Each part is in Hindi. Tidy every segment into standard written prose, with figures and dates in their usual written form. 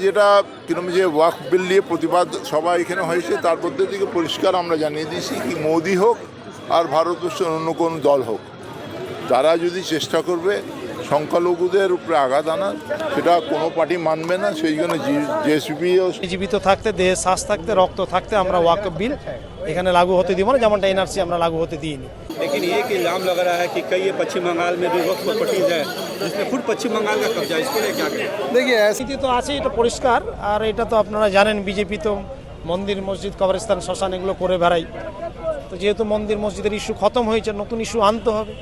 যেটা তৃণমূল যে ওয়াকফ বিল নিয়ে প্রতিবাদ সভা এখানে হয়েছে তার মধ্যে থেকে পরিষ্কার আমরা জানিয়ে দিয়েছি কি মোদি হোক আর ভারতবর্ষের অন্য কোনো দল হোক, তারা যদি চেষ্টা করবে সংখ্যালঘুদের উপরে আঘাত আনার, সেটা কোনো পার্টি মানবে না। সেই জন্য জেএসপি জীবিত থাকতে, দেহে শ্বাস থাকতে, রক্ত থাকতে আমরা ওয়াকফ বিল এখানে লাগু হতে দিব না, যেমনটা এনআরসি আমরা लागू होते दिए। लेकिन ये कि इल्जाम लग रहा है कि कई पश्चिम बंगाल में भी वक्फ प्रॉपर्टीज है जिसमें खुद पश्चिम बंगाल का कब्जा, इसको लेकर क्या करें? देखिए স্থিতি তো আছে, এটা পরিষ্কার। আর এটা তো আপনারা জানেন, বিজেপি তো মন্দির মসজিদ কবরস্থান শ্মশান এগুলো করে বেড়াই। তো যেহেতু মন্দির মসজিদের ইস্যু খতম হয়েছে, নতুন ইস্যু আনতে হবে,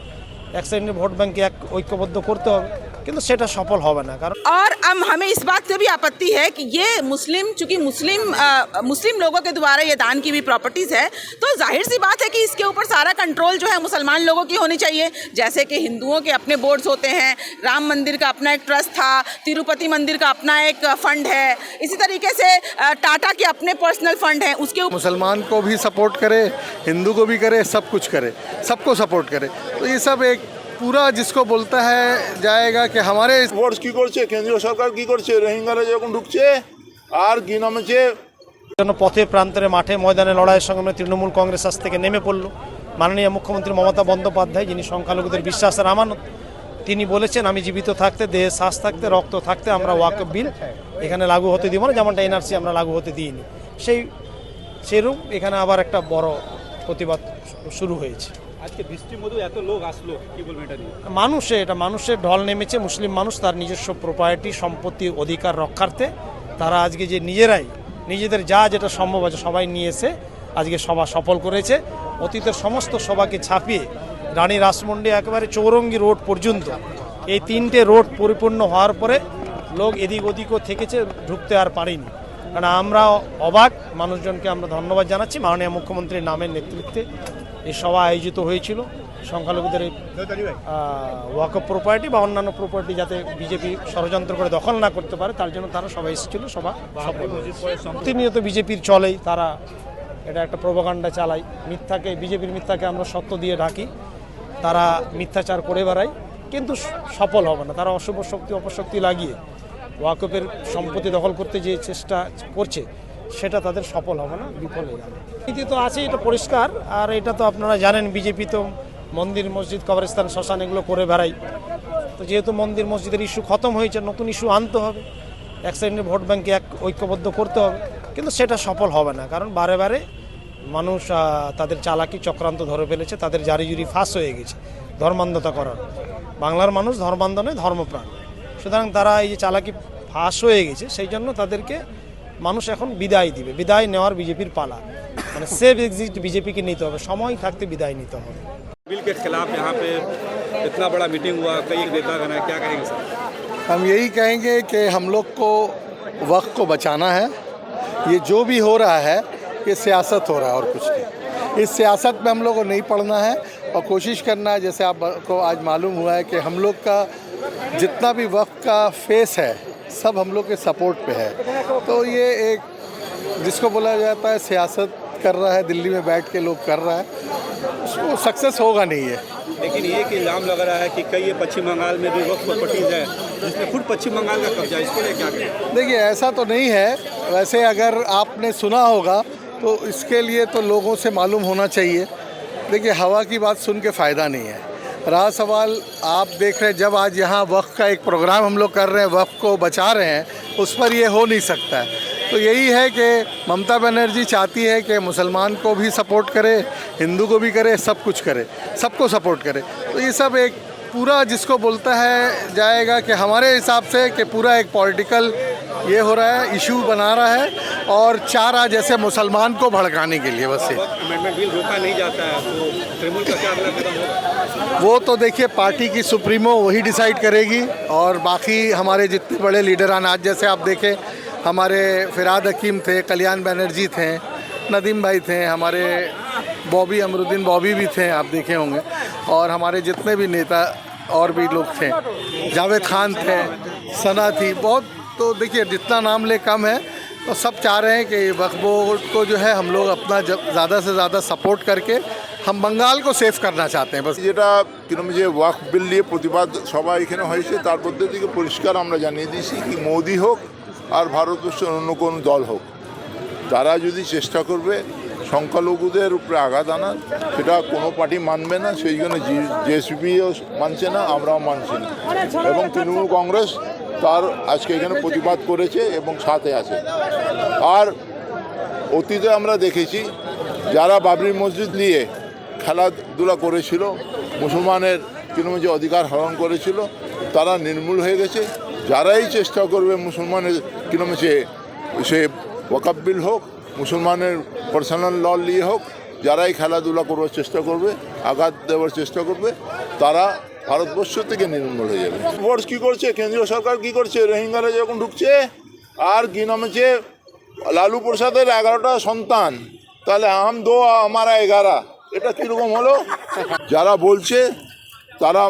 এক শ্রেণীর ভোট ব্যাংকে ঐক্যবদ্ধ করতে হবে, কিন্তু সেটা সফল হবে না। কারণ और हमें इस बात से भी आपत्ति है कि ये चूंकि मुस्लिम लोगों के द्वारा ये दान की भी प्रॉपर्टीज़ है, तो जाहिर सी बात है कि इसके ऊपर सारा कंट्रोल जो है मुसलमान लोगों की होनी चाहिए। जैसे कि हिंदुओं के अपने बोर्ड्स होते हैं, राम मंदिर का अपना एक ट्रस्ट था, तिरुपति मंदिर का अपना एक फंड है, इसी तरीके से टाटा के अपने पर्सनल फंड हैं, उसके ऊपर मुसलमान को भी सपोर्ट करे, हिंदू को भी करे, सब कुछ करे, सबको सपोर्ट करे। तो ये सब एक पूरा जिसको बोलता है जाएगा कि हमारे ফোর্স কি করছে, কেন্দ্রীয় সরকার কি করছে, রোহিঙ্গারা যখন ঢুকছে আর কি নামেছে জন্য পথে প্রান্তরে মাঠে ময়দানে লড়াইয়ের সঙ্গে তৃণমূল কংগ্রেস আজ থেকে নেমে পড়ল। মাননীয় মুখ্যমন্ত্রী মমতা বন্দ্যোপাধ্যায়, যিনি সংখ্যালঘুদের বিশ্বাসের আমানত, তিনি বলেছেন আমি জীবিত থাকতে, দেহে শ্বাস থাকতে, রক্ত থাকতে আমরা ওয়াকফ বিল এখানে লাগু হতে দিব না, যেমনটা এনআরসি আমরা লাগু হতে দিইনি। সেইরূপ এখানে আবার একটা বড় প্রতিবাদ শুরু হয়েছে। আজকে বৃষ্টির মধ্যে এত লোক আসলো, কি বলবেন এটা নিয়ে? এটা মানুষের ঢল নেমেছে। মুসলিম মানুষ তার নিজস্ব প্রপার্টি সম্পত্তির অধিকার রক্ষার্থে তারা আজকে যে নিজেদের যেটা সম্ভব আছে সবাই নিয়ে এসে আজকে সভা সফল করেছে। অতীতের সমস্ত সভাকে ছাপিয়ে রানী রাসমন্ডি একেবারে চৌরঙ্গি রোড পর্যন্ত এই 3টে রোড পরিপূর্ণ হওয়ার পরে লোক এদিক ওদিকও থেকেছে, ঢুকতে আর পারেনি। কারণ আমরা অবাক, মানুষজনকে আমরা ধন্যবাদ জানাচ্ছি। মাননীয় মুখ্যমন্ত্রীর নামের নেতৃত্বে এই সভা আয়োজিত হয়েছিল। সংখ্যালঘুদের ওয়াকফ প্রপার্টি বা অন্যান্য প্রপার্টি যাতে বিজেপি ষড়যন্ত্র করে দখল না করতে পারে, তার জন্য তারা সবাই এসেছিল। সভা সফল। প্রতিনিয়ত বিজেপির চলেই, তারা এটা একটা প্রোপাগান্ডা চালায়, বিজেপির মিথ্যাকে আমরা সত্য দিয়ে ঢাকি, তারা মিথ্যাচার করে বেড়ায়, কিন্তু সফল হবে না। তারা অশুভ শক্তি অপশক্তি লাগিয়ে ওয়াকফের সম্পত্তি দখল করতে যে চেষ্টা করছে, সেটা তাদের সফল হবে না, বিফল হয়ে যাবে। নীতি তো আছে, এটা পরিষ্কার। আর এটা তো আপনারা জানেন, বিজেপি তো মন্দির মসজিদ কবরস্থান শ্মশান এগুলো করে বেড়াই। তো যেহেতু মন্দির মসজিদের ইস্যু খতম হয়েছে, নতুন ইস্যু আনতে হবে, এক শ্রেণীর ভোট ব্যাংকে ঐক্যবদ্ধ করতে হবে, কিন্তু সেটা সফল হবে না। কারণ বারে বারে মানুষ তাদের চালাকি চক্রান্ত ধরে ফেলেছে, তাদের জারিজুরি ফাঁস হয়ে গেছে ধর্মান্ধতা করার। বাংলার মানুষ ধর্মান্ধ নয়, ধর্মপ্রাণ। সুতরাং তারা এই যে চালাকি ফাঁস হয়ে গেছে, সেই জন্য তাদেরকে মানুষ এখন বিদায় দিবে। বিদায় নেওয়ার বিজেপির পালা, মানে সেভ এক্সিট বিজেপিকে নিতে হবে, সময় থাকতে বিদায় নিতে হবে। बिल के खिलाफ यहाँ पे इतना बड़ा मीटिंग हुआ, कई नेता गण है, क्या कहेंगे सर? हम यही कहेंगे कि हम लोग को वक्त को बचाना है। ये जो भी हो रहा है ये सियासत हो रहा है और कुछ नहीं। इस सियासत में हम लोग को नहीं पड़ना है और कोशिश करना है। जैसे आपको आज मालूम हुआ है कि हम लोग का जितना भी वक्त का फेस है सब हम लोग के सपोर्ट पे है। तो ये एक जिसको बोला जाता है सियासत कर रहा है, दिल्ली में बैठ के लोग कर रहा है, उसको सक्सेस होगा नहीं है। लेकिन ये कि इल्जाम लग रहा है कि कई पश्चिम बंगाल में भी वक्फ प्रॉपर्टीज है जिसमें खुद पश्चिम बंगाल का कब्जा, इसको लेकर क्या करें? देखिए ऐसा तो नहीं है। वैसे अगर आपने सुना होगा तो इसके लिए तो लोगों से मालूम होना चाहिए। देखिए हवा की बात सुन के फ़ायदा नहीं है। रहा सवाल, आप देख रहे हैं जब आज यहाँ वक्फ का एक प्रोग्राम हम लोग कर रहे हैं, वक्फ को बचा रहे हैं, उस पर ये हो नहीं सकता है। तो यही है कि ममता बनर्जी चाहती है कि मुसलमान को भी सपोर्ट करे, हिंदू को भी करे, सब कुछ करे, सबको सपोर्ट करे। तो ये सब एक पूरा जिसको बोलता है जाएगा कि हमारे हिसाब से कि पूरा एक पॉलिटिकल ये हो रहा है, इशू बना रहा है और चाह रहा जैसे मुसलमान को भड़काने के लिए। बस ये अमेंडमेंट बिल रोका नहीं जाता है, तो तृणमूल का क्या अगला कदम होगा? वो तो देखिए पार्टी की सुप्रीमो वही डिसाइड करेगी। और बाकी हमारे जितने बड़े लीडरान, आज जैसे आप देखें हमारे फिराद हकीम थे, कल्याण बनर्जी थे, नदीम भाई थे, हमारे अमरुद्दीन बॉबी भी थे, आप देखे होंगे, और हमारे जितने भी नेता और भी लोग थे, जावेद खान थे, सना थी, बहुत। तो देखिए जितना नाम ले कम है। तो सब चाह रहे हैं कि वक्फ बोर्ड को जो है हम लोग अपना ज़्यादा से ज़्यादा सपोर्ट करके हम बंगाल को सेव करना चाहते हैं। बस যেটা তৃণমূল যে ওয়াকফ বিল নিয়ে প্রতিবাদ সভা এখানে হয়েছে তার মধ্যে থেকে পরিষ্কার আমরা জানিয়ে দিয়েছি কি মোদি হোক আর ভারতবর্ষের অন্য কোনো দল হোক, তারা যদি চেষ্টা করবে সংখ্যালঘুদের উপরে আঘাত আনার, সেটা কোনো পার্টি মানবে না। সেই জন্য জেএসপিও মানছে না, আমরাও মানছি না, এবং তৃণমূল কংগ্রেস তার আজকে এখানে প্রতিবাদ করেছে এবং সাথে আছে। আর অতীতে আমরা দেখেছি যারা বাবরি মসজিদ নিয়ে খেলাধুলা করেছিল, মুসলমানের কিরকম যে অধিকার হরণ করেছিল, তারা নির্মূল হয়ে গেছে। যারাই চেষ্টা করবে মুসলমানের কিরকম সে ওয়াকফ বিল হোক, মুসলমানের পার্সোনাল ল নিয়ে হোক, যারাই খেলাধুলা করবার চেষ্টা করবে, আঘাত দেওয়ার চেষ্টা করবে, তারা ভারতবর্ষ থেকে নির্মূল হয়ে যাবে। ফোর্স কী করছে, কেন্দ্রীয় সরকার কী করছে, রোহিঙ্গারা যখন ঢুকছে, আর কি নাম হচ্ছে লালু প্রসাদের 11টা সন্তান, তাহলে আম দো আমারা 11, এটা কীরকম হলো? যারা বলছে তারা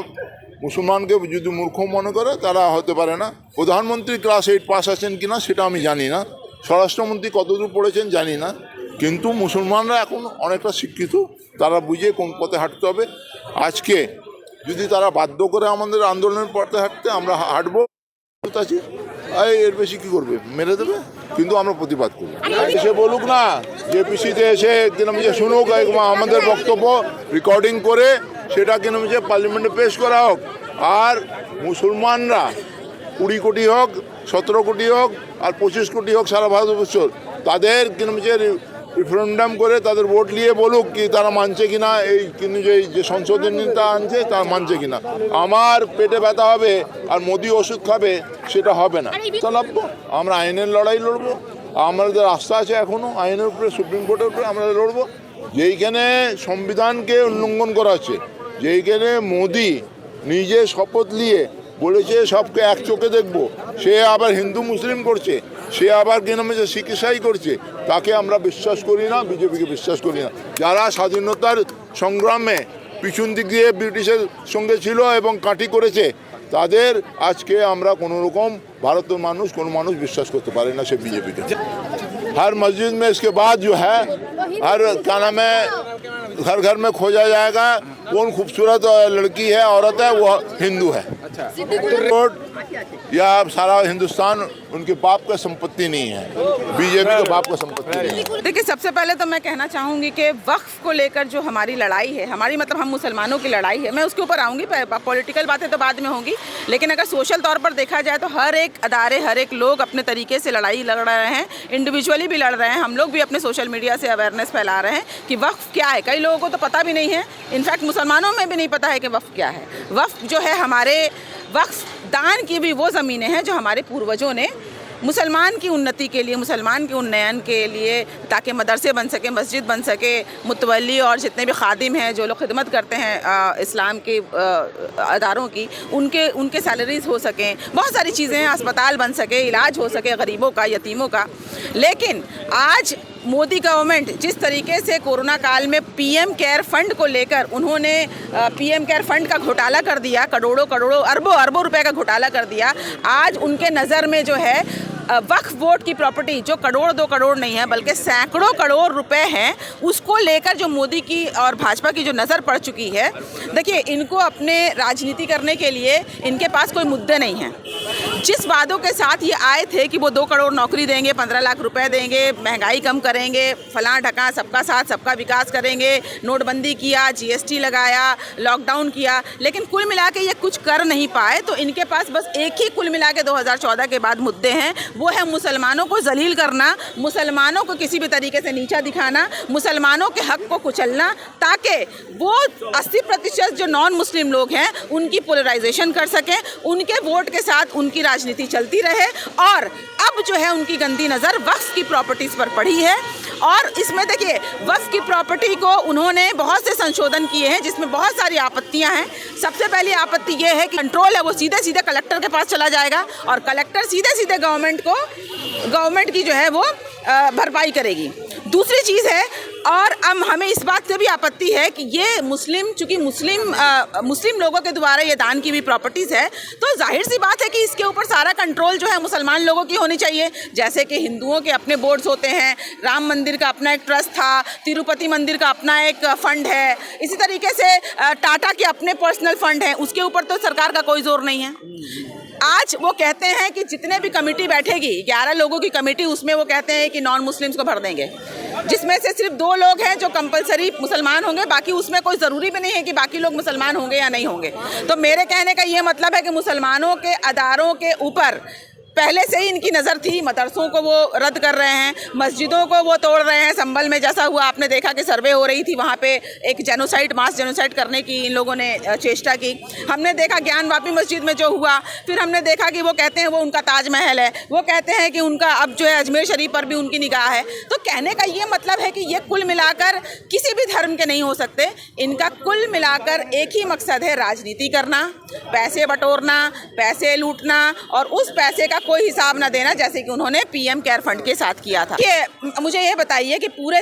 মুসলমানকে যদি মূর্খ মনে করে, তারা হতে পারে না। প্রধানমন্ত্রী ক্লাস 8 পাস আছেন কিনা সেটা আমি জানি না, স্বরাষ্ট্রমন্ত্রী কতদূর পড়েছেন জানি না, কিন্তু মুসলমানরা এখন অনেকটা শিক্ষিত, তারা বুঝে কোন পথে হাঁটতে হবে। আজকে যদি তারা বাধ্য করে আমাদের আন্দোলনের পথে হাঁটতে, আমরা হাঁটবো, আছি। এর বেশি কী করবে, মেরে দেবে, কিন্তু আমরা প্রতিবাদ করব। এসে বলুক না, যে পিসিতে এসে কিরম যে শুনুক আমাদের বক্তব্য রেকর্ডিং করে, সেটা কিরম যে পার্লামেন্টে পেশ করা হোক। আর মুসলমানরা 20 কোটি হোক, 17 কোটি হোক, আর 25 কোটি হোক সারা ভারতবর্ষ, তাদের কিরম যে রেফারেন্ডাম করে তাদের ভোট নিয়ে বলুক কি তারা মানছে কিনা, এই কিন্তু যে সংশোধনীটা আনছে তারা মানছে কিনা। আমার পেটে ব্যথা হবে আর মোদি ওষুধ খাবে, সেটা হবে না। তা লড়বো, আমরা আইনের লড়াই লড়বো, আমাদের আস্থা আছে এখনও আইনের উপরে, সুপ্রিম কোর্টের উপরে আমরা লড়বো। যেইখানে সংবিধানকে উল্লঙ্ঘন করা হচ্ছে, যেইখানে মোদি নিজে শপথ নিয়ে বলেছে সবকে এক চোখে দেখবো, সে আবার হিন্দু মুসলিম করছে, সে আবার কি নামে যে শিখ ইসাই করছে, তাকে আমরা বিশ্বাস করি না, বিজেপিকে বিশ্বাস করি না। যারা স্বাধীনতার সংগ্রামে পিছন দিক দিয়ে ব্রিটিশের সঙ্গে ছিল এবং কাঠি করেছে, তাদের আজকে আমরা কোনো রকম ভারতের মানুষ, কোনো মানুষ বিশ্বাস করতে পারে না সে বিজেপিকে। हर मस्जिद में इसके बाद जो है हर क्या नाम है घर घर में खोजा जाएगा कौन खूबसूरत लड़की है, औरत है, वो हिंदू है। या सारा हिंदुस्तान उनके बाप का संपत्ति नहीं है, बीजेपी के बाप का संपत्ति नहीं है। देखिए, सबसे पहले तो मैं कहना चाहूँगी कि वक्फ को लेकर जो हमारी लड़ाई है, हमारी मतलब हम मुसलमानों की लड़ाई है, मैं उसके ऊपर आऊँगी, पॉलिटिकल बातें तो बाद में होंगी, लेकिन अगर सोशल तौर पर देखा जाए तो हर एक अदारे, हर एक लोग अपने तरीके से लड़ाई लड़ रहे हैं, इंडिविजुअली भी लड़ रहे हैं। हम लोग भी अपने सोशल मीडिया से अवेयरनेस फैला रहे हैं कि वक्फ क्या है। कई लोगों को तो पता भी नहीं है, इनफैक्ट मुसलमानों में भी नहीं पता है कि वक्फ क्या है। वक्फ जो है, हमारे वक्फ दान की भी वो ज़मीनें हैं जो हमारे पूर्वजों ने मुसलमान की उन्नति के लिए, मुसलमान के उन्नयन के लिए, ताकि मदरसे बन सके, मस्जिद बन सके, मुतवल्ली और जितने भी खादिम हैं जो लोग खिदमत करते हैं इस्लाम के अदारों की, उनके सैलरीज हो सकें, बहुत सारी चीज़ें हैं, अस्पताल बन सके, इलाज हो सके गरीबों का, यतीमों का। लेकिन आज मोदी गवर्नमेंट जिस तरीके से कोरोना काल में पीएम केयर फंड को लेकर उन्होंने पीएम केयर फंड का घोटाला कर दिया, करोड़ों करोड़ों अरबों रुपए का घोटाला कर दिया। आज उनके नज़र में जो है वक्फ बोर्ड की प्रॉपर्टी, जो करोड़ 2 करोड़ नहीं है बल्कि सैकड़ों करोड़ रुपए हैं, उसको लेकर जो मोदी की और भाजपा की जो नज़र पड़ चुकी है। देखिए, इनको अपने राजनीति करने के लिए इनके पास कोई मुद्दे नहीं हैं। जिस वादों के साथ ये आए थे कि वो 2 करोड़ नौकरी देंगे, 15 लाख रुपए देंगे, महंगाई कम करेंगे, फलां ढका, सबका साथ सबका विकास करेंगे, नोटबंदी किया, जीएसटी लगाया, लॉकडाउन किया, लेकिन कुल मिला के ये कुछ कर नहीं पाए। तो इनके पास बस एक ही कुल मिला के 2014 के बाद मुद्दे हैं, वो है मुसलमानों को जलील करना, मुसलमानों को किसी भी तरीके से नीचा दिखाना, मुसलमानों के हक को कुचलना, ताकि वो 80% जो नॉन मुस्लिम लोग हैं उनकी पोलराइजेशन कर सकें, उनके वोट के साथ उनकी राजनीति चलती रहे। और अब जो है उनकी गंदी नज़र वक्फ की प्रॉपर्टीज़ पर पड़ी है। और इसमें देखिए, वक्फ की प्रॉपर्टी को उन्होंने बहुत से संशोधन किए हैं जिसमें बहुत सारी आपत्तियां हैं। सबसे पहली आपत्ति ये है कि कंट्रोल है वो सीधे सीधे कलेक्टर के पास चला जाएगा और कलेक्टर सीधे सीधे गवर्नमेंट की जो है वो भरपाई करेगी। दूसरी चीज़ है, और अब हमें इस बात से भी आपत्ति है कि ये चूँकि मुस्लिम लोगों के द्वारा ये दान की भी प्रॉपर्टीज़ है, तो जाहिर सी बात है कि इसके ऊपर सारा कंट्रोल जो है मुसलमान लोगों की होनी चाहिए। जैसे कि हिंदुओं के अपने बोर्ड्स होते हैं, राम मंदिर का अपना एक ट्रस्ट था, तिरुपति मंदिर का अपना एक फंड है, इसी तरीके से टाटा के अपने पर्सनल फंड हैं, उसके ऊपर तो सरकार का कोई जोर नहीं है। आज वो कहते हैं कि जितने भी कमेटी बैठेगी 11 लोगों की कमेटी, उसमें वो कहते हैं कि नॉन मुस्लिम्स को भर देंगे, जिसमें से सिर्फ 2 लोग हैं जो कंपलसरी मुसलमान होंगे, बाकी उसमें कोई ज़रूरी भी नहीं है कि बाकी लोग मुसलमान होंगे या नहीं होंगे। तो मेरे कहने का ये मतलब है कि मुसलमानों के अदारों के ऊपर पहले से ही इनकी नज़र थी। मदरसों को वो रद्द कर रहे हैं, मस्जिदों को वो तोड़ रहे हैं। संभल में जैसा हुआ, आपने देखा कि सर्वे हो रही थी, वहाँ पे एक जेनोसाइड, मास जेनोसाइड करने की इन लोगों ने चेष्टा की। हमने देखा ज्ञानवापी मस्जिद में जो हुआ, फिर हमने देखा कि वो कहते हैं वो उनका ताजमहल है, वो कहते हैं कि उनका अब जो है अजमेर शरीफ पर भी उनकी निगाह है। तो कहने का ये मतलब है कि ये कुल मिलाकर किसी भी धर्म के नहीं हो सकते। इनका कुल मिलाकर एक ही मकसद है, राजनीति करना, पैसे बटोरना, पैसे लूटना और उस पैसे का कोई हिसाब ना देना, जैसे कि उन्होंने पीएम केयर फंड के साथ किया था। कि मुझे ये बताइए कि पूरे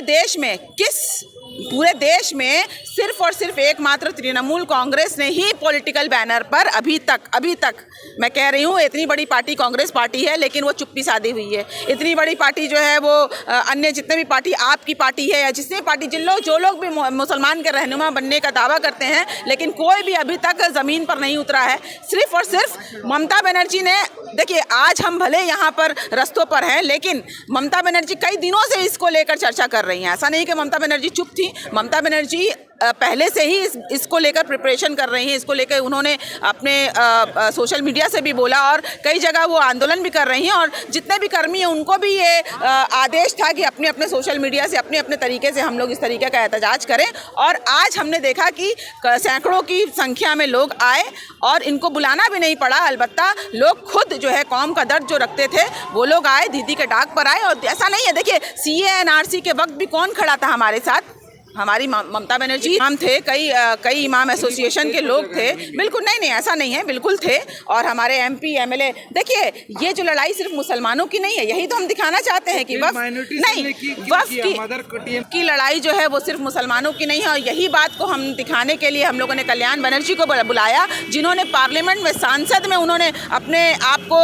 देश में सिर्फ और सिर्फ एकमात्र तृणमूल कांग्रेस ने ही पॉलिटिकल बैनर पर अभी तक मैं कह रही हूँ, इतनी बड़ी पार्टी कांग्रेस पार्टी है लेकिन वो चुप्पी साधी हुई है। इतनी बड़ी पार्टी जो है वो अन्य जितने भी पार्टी, आपकी पार्टी है या जितने पार्टी, जो लोग भी मुसलमान के रहनुमा बनने का दावा करते हैं, लेकिन कोई भी अभी तक ज़मीन पर नहीं उतरा है। सिर्फ और सिर्फ ममता बनर्जी ने, देखिए आज हम भले यहाँ पर रस्तों पर हैं, लेकिन ममता बनर्जी कई दिनों से इसको लेकर चर्चा कर रही हैं। ऐसा नहीं कि ममता बनर्जी चुप थी, ममता बनर्जी पहले से ही इसको लेकर प्रिपरेशन कर रही हैं। इसको लेकर उन्होंने अपने सोशल मीडिया से भी बोला और कई जगह वो आंदोलन भी कर रही हैं, और जितने भी कर्मी हैं उनको भी ये आदेश था कि अपने अपने सोशल मीडिया से अपने अपने तरीके से हम लोग इस तरीके का एहतजाज करें। और आज हमने देखा कि सैकड़ों की संख्या में लोग आए और इनको बुलाना भी नहीं पड़ा। अलबत्ता लोग खुद जो है कौम का दर्द जो रखते थे वो लोग आए, दीदी के डाक पर आए। और ऐसा नहीं है, देखिए CAA NRC के वक्त भी कौन खड़ा था हमारे साथ? हमारी ममता बनर्जी इमाम थे, कई इमाम एसोसिएशन के लोग थे। बिल्कुल नहीं, ऐसा नहीं है, बिल्कुल थे। और हमारे MP MLA, देखिए ये जो लड़ाई सिर्फ मुसलमानों की नहीं है, यही तो हम दिखाना चाहते हैं कि वक्फ की लड़ाई जो है वो सिर्फ मुसलमानों की नहीं है। और यही बात को हम दिखाने के लिए हम लोगों ने कल्याण बनर्जी को बुलाया, जिन्होंने पार्लियामेंट में, सांसद में उन्होंने अपने आप को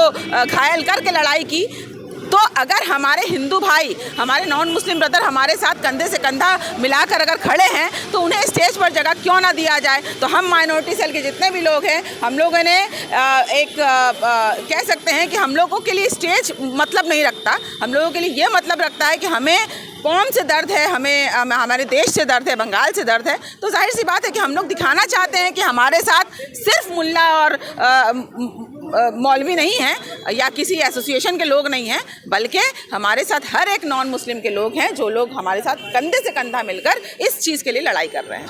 घायल करके लड़ाई की। तो अगर हमारे हिंदू भाई, हमारे नॉन मुस्लिम ब्रदर हमारे साथ कंधे से कंधा मिलाकर अगर खड़े हैं, तो उन्हें स्टेज पर जगह क्यों ना दिया जाए? तो हम माइनॉरिटी सेल के जितने भी लोग हैं, हम लोगों ने कह सकते हैं कि हम लोगों के लिए स्टेज मतलब नहीं रखता। हम लोगों के लिए ये मतलब रखता है कि हमें कौम से दर्द है, हमें हमारे देश से दर्द है, बंगाल से दर्द है। तो जाहिर सी बात है कि हम लोग दिखाना चाहते हैं कि हमारे साथ सिर्फ मुल्ला और मौलवी नहीं हैं या किसी एसोसिएशन के लोग नहीं हैं, बल्कि हमारे साथ हर एक नॉन मुस्लिम के लोग हैं, जो लोग हमारे साथ कंधे से कंधा मिलकर इस चीज़ के लिए लड़ाई कर रहे हैं।